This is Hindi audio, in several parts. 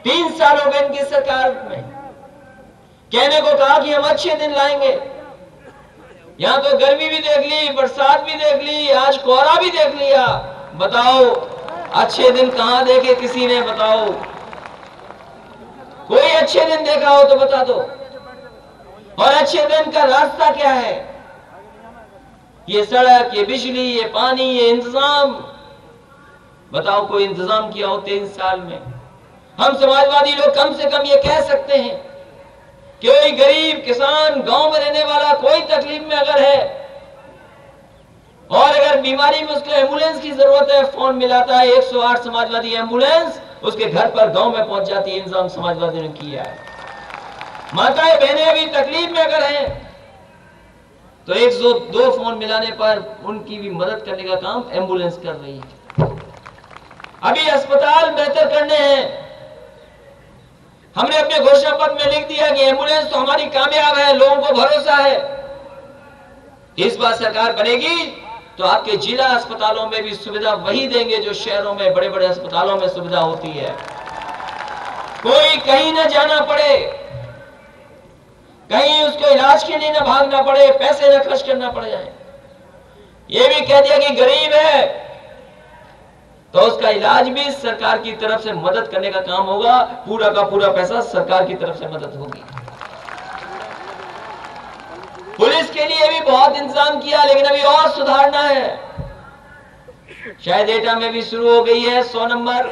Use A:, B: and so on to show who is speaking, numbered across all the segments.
A: 3 साल हो गए इनकी सरकार में। कहने को कहा कि हम अच्छे दिन लाएंगे, यहां तो गर्मी भी देख ली, बरसात भी देख ली, आज कोहरा भी देख लिया। बताओ अच्छे दिन कहां देखे किसी ने? बताओ कोई अच्छे दिन देखा हो तो बता दो। और अच्छे दिन का रास्ता क्या है? ये सड़क, ये बिजली, ये पानी, ये इंतजाम। बताओ कोई इंतजाम किया हो 3 साल में? हम समाजवादी लोग कम से कम ये कह सकते हैं कि कोई गरीब किसान, गांव में रहने वाला कोई तकलीफ में अगर है और अगर बीमारी में उसको एम्बुलेंस की जरूरत है, फोन मिलाता है 108 समाजवादी एम्बुलेंस उसके घर पर गांव में पहुंच जाती है। इंतजाम समाजवादी ने किया है। माताएं बहनें अभी तकलीफ में अगर हैं तो 102 फोन मिलाने पर उनकी भी मदद करने का काम एम्बुलेंस कर रही है। अभी अस्पताल बेहतर करने हैं। हमने अपने घोषणा पत्र में लिख दिया कि एम्बुलेंस तो हमारी कामयाब है, लोगों को भरोसा है। इस बार सरकार बनेगी तो आपके जिला अस्पतालों में भी सुविधा वही देंगे जो शहरों में बड़े बड़े अस्पतालों में सुविधा होती है। कोई कहीं न जाना पड़े, कहीं उसको इलाज के लिए न भागना पड़े, पैसे न खर्च करना पड़ जाए। यह भी कह दिया कि गरीब है तो उसका इलाज भी सरकार की तरफ से मदद करने का काम होगा। पूरा का पूरा पैसा सरकार की तरफ से मदद होगी। पुलिस के लिए भी बहुत इंतजाम किया, लेकिन अभी और सुधारना है। शायद एटा में भी शुरू हो गई है 100 नंबर।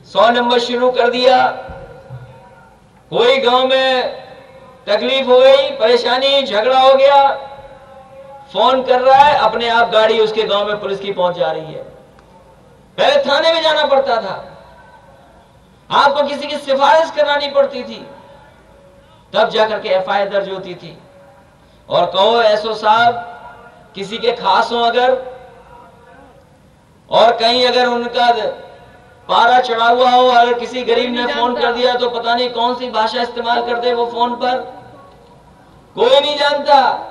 A: 100 नंबर शुरू कर दिया। कोई गांव में तकलीफ हो गई, परेशानी, झगड़ा हो गया, फोन कर रहा है, अपने आप गाड़ी उसके गांव में पुलिस की पहुंच जा रही है। पहले थाने में जाना पड़ता था, आपको किसी की सिफारिश करानी पड़ती थी, तब जाकर के एफआईआर दर्ज होती थी। और कहो एसओ साहब किसी के खास हो अगर, और कहीं अगर उनका पारा चढ़ा हुआ हो, अगर किसी गरीब ने फोन कर दिया तो पता नहीं कौन सी भाषा इस्तेमाल करते वो फोन पर, कोई नहीं जानता।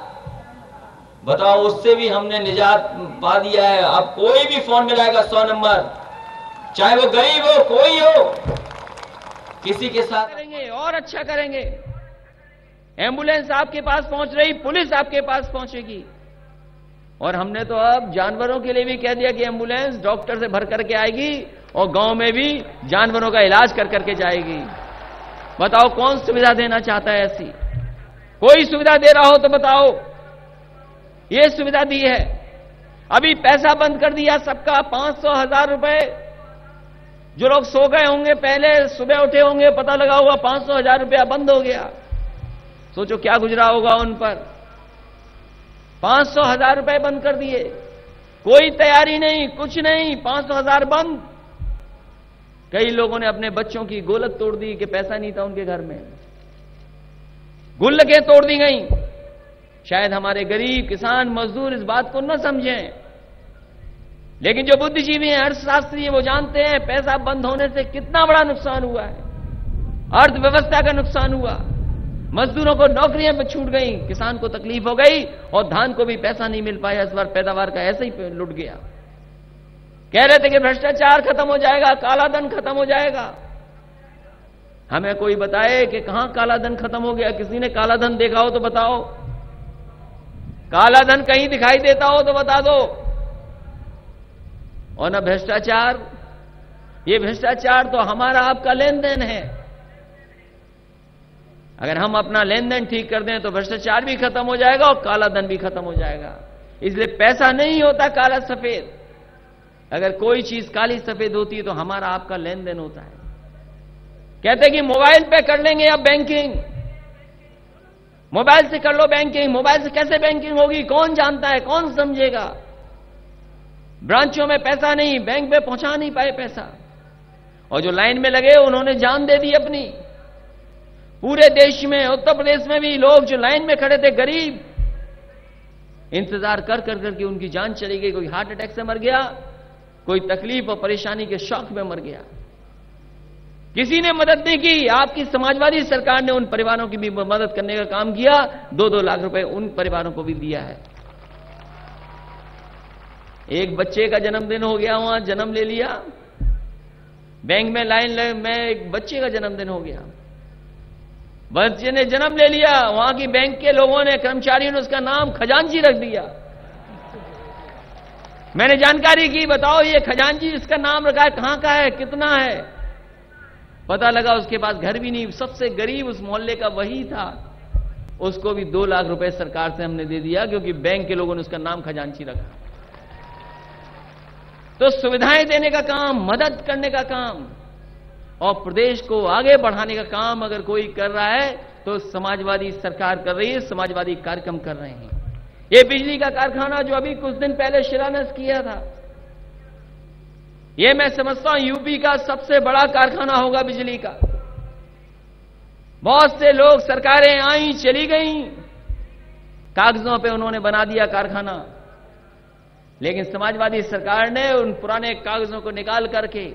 A: बताओ उससे भी हमने निजात पा दिया है। अब कोई भी फोन मिलाएगा 100 नंबर, चाहे वो गरीब हो कोई हो, किसी के साथ
B: करेंगे और अच्छा करेंगे। एम्बुलेंस आपके पास पहुंच रही, पुलिस आपके पास पहुंचेगी। और हमने तो अब जानवरों के लिए भी कह दिया कि एम्बुलेंस डॉक्टर से भर करके आएगी और गांव में भी जानवरों का इलाज कर करके जाएगी। बताओ कौन सुविधा देना चाहता है ऐसी? कोई सुविधा दे रहा हो तो बताओ। ये सुविधा दी है। अभी पैसा बंद कर दिया सबका 500,000 रुपए। जो लोग सो गए होंगे, पहले सुबह उठे होंगे, पता लगा होगा 500,000 रुपया बंद हो गया। सोचो क्या गुजरा होगा उन पर। 500,000 रुपए बंद कर दिए, कोई तैयारी नहीं, कुछ नहीं, 500,000 बंद। कई लोगों ने अपने बच्चों की गोलक तोड़ दी कि पैसा नहीं था उनके घर में, गुल्लकें तोड़ दी गई। शायद हमारे गरीब किसान मजदूर इस बात को न समझें, लेकिन जो बुद्धिजीवी हैं, अर्थशास्त्री हैं, वो जानते हैं पैसा बंद होने से कितना बड़ा नुकसान हुआ है। अर्थव्यवस्था का नुकसान हुआ, मजदूरों को नौकरियां पे छूट गई, किसान को तकलीफ हो गई और धान को भी पैसा नहीं मिल पाया। इस बार पैदावार का ऐसे ही लुट गया। कह रहे थे कि भ्रष्टाचार खत्म हो जाएगा, काला धन खत्म हो जाएगा। हमें कोई बताए कि कहां काला धन खत्म हो गया? किसी ने काला धन देखा हो तो बताओ। काला धन कहीं दिखाई देता हो तो बता दो। और न भ्रष्टाचार। ये भ्रष्टाचार तो हमारा आपका लेन देन है। अगर हम अपना लेन देन ठीक कर दें तो भ्रष्टाचार भी खत्म हो जाएगा और काला धन भी खत्म हो जाएगा। इसलिए पैसा नहीं होता काला सफेद। अगर कोई चीज काली सफेद होती है तो हमारा आपका लेन देन होता है। कहते कि मोबाइल पे कर लेंगे अब बैंकिंग, मोबाइल से कर लो बैंकिंग। मोबाइल से कैसे बैंकिंग होगी? कौन जानता है, कौन समझेगा? ब्रांचों में पैसा नहीं, बैंक में पहुंचा नहीं पाए पैसा, और जो लाइन में लगे उन्होंने जान दे दी अपनी। पूरे देश में, उत्तर प्रदेश में भी लोग जो लाइन में खड़े थे, गरीब, इंतजार कर कर करके उनकी जान चली गई। कोई हार्ट अटैक से मर गया, कोई तकलीफ और परेशानी के शौक में मर गया। किसी ने मदद नहीं की। आपकी समाजवादी सरकार ने उन परिवारों की भी मदद करने का काम किया। 2-2 लाख रुपए उन परिवारों को भी दिया है। एक बच्चे का जन्मदिन हो गया, वहां जन्म ले लिया, बैंक में लाइन में एक बच्चे का जन्मदिन हो गया, बच्चे ने जन्म ले लिया, वहां की बैंक के लोगों ने, कर्मचारियों ने उसका नाम खजांची रख दिया। मैंने जानकारी की, बताओ ये खजांची इसका नाम रखा है, कहां का है, कितना है? पता लगा उसके पास घर भी नहीं, सबसे गरीब उस मोहल्ले का वही था। उसको भी 2 लाख रुपए सरकार से हमने दे दिया, क्योंकि बैंक के लोगों ने उसका नाम खजांची रखा। तो सुविधाएं देने का काम, मदद करने का काम और प्रदेश को आगे बढ़ाने का काम अगर कोई कर रहा है तो समाजवादी सरकार कर रही है, समाजवादी कार्यक्रम कर रहे हैं। ये बिजली का कारखाना जो अभी कुछ दिन पहले शिलान्यास किया था, ये मैं समझता हूं यूपी का सबसे बड़ा कारखाना होगा बिजली का। बहुत से लोग, सरकारें आई चली गई, कागजों पे उन्होंने बना दिया कारखाना, लेकिन समाजवादी सरकार ने उन पुराने कागजों को निकाल करके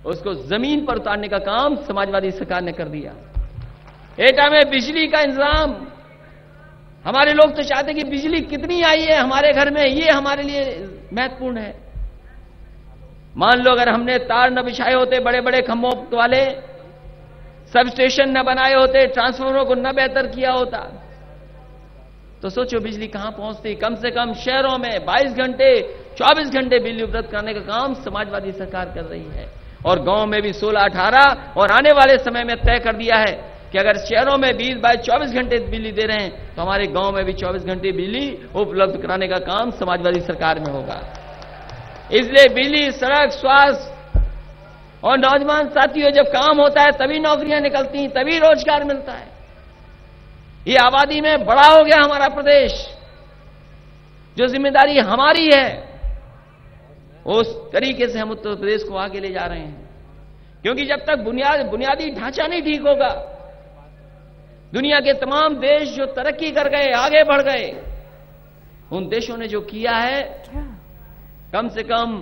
B: उसको जमीन पर उतारने का काम समाजवादी सरकार ने कर दिया। एटा में बिजली का इंतजाम, हमारे लोग तो चाहते कि बिजली कितनी आई है हमारे घर में, ये हमारे लिए महत्वपूर्ण है। मान लो अगर हमने तार न बिछाए होते, बड़े बड़े खंभों वाले सब स्टेशन न बनाए होते, ट्रांसफार्मरों को न बेहतर किया होता, तो सोचो बिजली कहां पहुंचती। कम से कम शहरों में 22 घंटे 24 घंटे बिजली उपलब्ध कराने का काम समाजवादी सरकार कर रही है, और गांव में भी 16-18, और आने वाले समय में तय कर दिया है कि अगर शहरों में 20-24 घंटे बिजली दे रहे हैं तो हमारे गांव में भी 24 घंटे बिजली उपलब्ध कराने का काम समाजवादी सरकार में होगा। इसलिए बिजली, सड़क, स्वास्थ्य और नौजवान साथियों, जब काम होता है तभी नौकरियां निकलती हैं, तभी रोजगार मिलता है। ये आबादी में बड़ा हो गया हमारा प्रदेश, जो जिम्मेदारी हमारी है उस तरीके से हम उत्तर प्रदेश को आगे ले जा रहे हैं। क्योंकि जब तक बुनियादी ढांचा नहीं ठीक होगा, दुनिया के तमाम देश जो तरक्की कर गए, आगे बढ़ गए, उन देशों ने जो किया है, कम से कम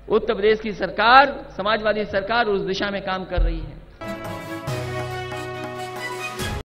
B: उत्तर प्रदेश की सरकार, समाजवादी सरकार उस दिशा में काम कर रही है।